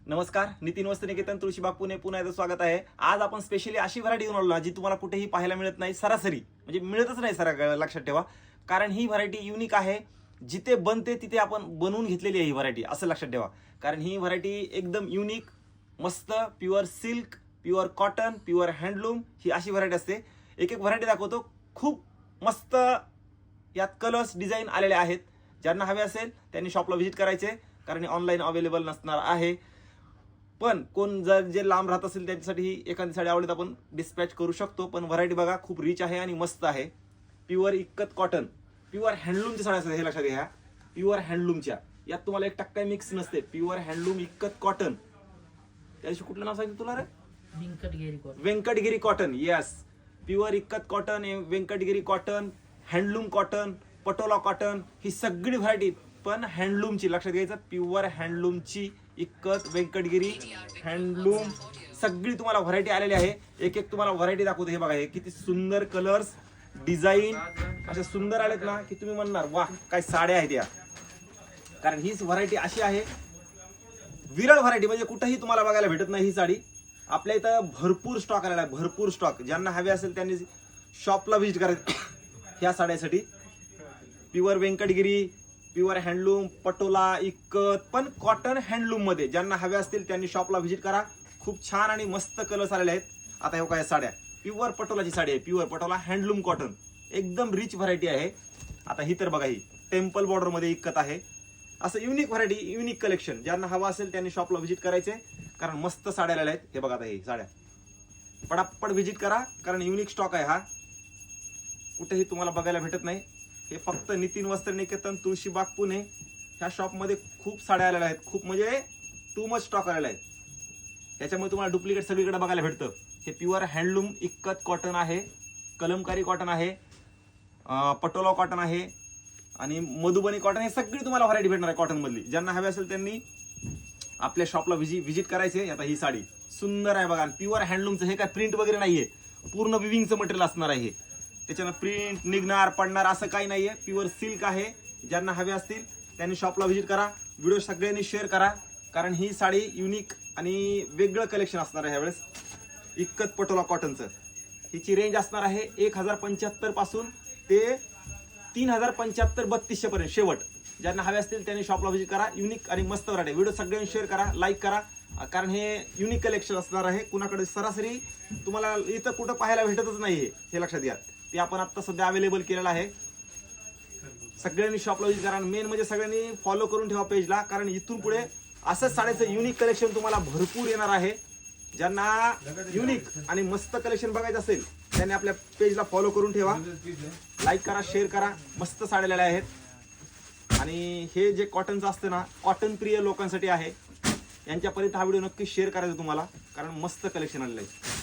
नमस्कार, नितीन वस्त्रनिकेतन तुळशीबाग पुणे पुन्हा एकदा स्वागत आहे। आज आपण स्पेशली अशी व्हरायटी घेऊन आलो जी तुम्हाला कुठेही पाहायला मिळत नाही, सरासरी म्हणजे मिळतच नाही सर, लक्षात ठेवा। कारण ही व्हरायटी युनिक आहे, जिथे बनते तिथे आपण बनवून घेतलेली आहे ही व्हरायटी, असं लक्षात ठेवा। कारण ही व्हरायटी एकदम युनिक, मस्त pure silk, pure cotton, pure handloom ही अशी व्हरायटी असते। एक एक व्हरायटी दाखवतो, खूप मस्त यात कलर्स डिझाईन आलेले आहेत। ज्यांना हवे असेल त्यांनी शॉपला व्हिजिट करायचे, कारण ऑनलाईन अवेलेबल नसणार आहे। पण कोण जर जे लांब राहत असेल त्यांच्यासाठी ही एखादी साडी आवडत आपण डिस्पॅच करू शकतो। पण व्हरायटी बघा खूप रिच आहे आणि मस्त आहे। प्युअर इक्कत कॉटन, प्युअर हँडलूमच्या साड्या असतात, हे लक्षात घ्या। प्युअर हँडलूमच्या यात तुम्हाला 1% मिक्स नसते। प्युअर हँडलूम इक्कत कॉटन, त्याशी कुठलं नाव सांगितलं तुला रे? Venkatagiri cotton. Venkatagiri cotton, yes. Pure ikat cotton, Venkatagiri cotton, handloom cotton, patola cotton, ही सगळी व्हरायटी पण हँडलूमची, लक्षात घ्यायचं। प्युअर हँडलूमची इक्कत, व्यंकटगिरी, हँडलूम सगळी तुम्हाला व्हरायटी आलेली आहे। एक एक तुम्हाला व्हरायटी दाखवतो। हे बघा, हे किती सुंदर कलर्स, डिझाईन असे सुंदर आलेत ना की तुम्ही म्हणणार वाह काय साड्या आहेत या। कारण हीच व्हरायटी अशी आहे, विरळ व्हरायटी, म्हणजे कुठेही तुम्हाला बघायला भेटत नाही ही साडी। आपल्या इथं भरपूर स्टॉक आलेला आहे, भरपूर स्टॉक। ज्यांना हवे असेल त्यांनी शॉपला व्हिजिट करायचं ह्या साड्यासाठी। Pure Venkatagiri, pure handloom, patola, ikat, पण कॉटन हँडलूम मध्ये ज्यांना हवे असतील त्यांनी शॉपला व्हिजिट करा। खूप छान आणि मस्त कलर्स आलेले आहेत। आता हे काय साड्या, प्युअर पटोलाची साडी आहे, प्युअर पटोला हँडलूम कॉटन, एकदम रिच व्हरायटी आहे। आता ही तर बघा, ही टेम्पल बॉर्डर मध्ये इक्कत आहे। असं युनिक व्हरायटी, युनिक कलेक्शन, ज्यांना हवं असेल त्यांनी शॉपला व्हिजिट करायचे, कारण मस्त साड्या आलेल्या आहेत। हे बघा, आता ही साड्या पटापट व्हिजिट करा, कारण युनिक स्टॉक आहे हा, कुठेही तुम्हाला बघायला भेटत नाही। हे फक्त नितीन वस्त्रनिकेतन तुळशीबाग पुणे ह्या शॉपमध्ये खूप साड्या आलेल्या आहेत, खूप म्हणजे टू मच स्टॉक आलेला आहे। त्याच्यामुळे तुम्हाला डुप्लिकेट सगळीकडे बघायला भेटतं। हे प्युअर हँडलूम इक्कत कॉटन आहे, कलमकारी कॉटन आहे, पटोला कॉटन आहे आणि मधुबनी कॉटन, हे सगळी तुम्हाला व्हरायटी भेटणार आहे कॉटन मधली। ज्यांना हवे असेल त्यांनी आपल्या शॉपला व्हिजिट करायचे। आता ही साडी सुंदर आहे बघा, प्युअर हँडलूमचं, हे काय प्रिंट वगैरे नाहीये, पूर्ण विविंगचं मटेरियल असणार आहे हे। त्याच्यानं प्रिंट निघणार पडणार असं काही नाहीये, प्युअर सिल्क आहे। ज्यांना हवे असतील त्यांनी शॉपला व्हिजिट करा, व्हिडिओ सगळ्यांनी शेअर करा, कारण ही साडी युनिक आणि वेगळं कलेक्शन असणार आहे ह्यावेळेस। इक्कत पटोला कॉटनचं हिची रेंज असणार आहे 1075 पासून ते 3075 3200 पर्यंत शेवट। ज्यांना हवे असतील त्यांनी शॉपला व्हिजिट करा, युनिक आणि मस्त व्हरायटी। व्हिडिओ सगळ्यांनी शेअर करा, लाईक करा, कारण हे युनिक कलेक्शन असणार आहे। कुणाकडे सरासरी तुम्हाला इथं कुठं पाहायला भेटतच नाहीये, हे लक्षात घ्या। ते आपण आता सध्या अवेलेबल केलेलं आहे। सगळ्यांनी शॉपला व्हिजिट करा, मेन म्हणजे सगळ्यांनी फॉलो करून ठेवा पेजला, कारण इथून पुढे असंच साड्याचं युनिक कलेक्शन तुम्हाला भरपूर येणार आहे। ज्यांना युनिक आणि मस्त कलेक्शन बघायचं असेल त्यांनी आपल्या पेजला फॉलो करून ठेवा, लाईक करा, शेअर करा, मस्त साड्या आलेल्या आहेत। आणि हे जे कॉटनचं असतं ना, कॉटन प्रिय लोकांसाठी आहे, यांच्यापर्यंत हा व्हिडिओ नक्की शेअर करायचा तुम्हाला, कारण मस्त कलेक्शन आलेलं आहे।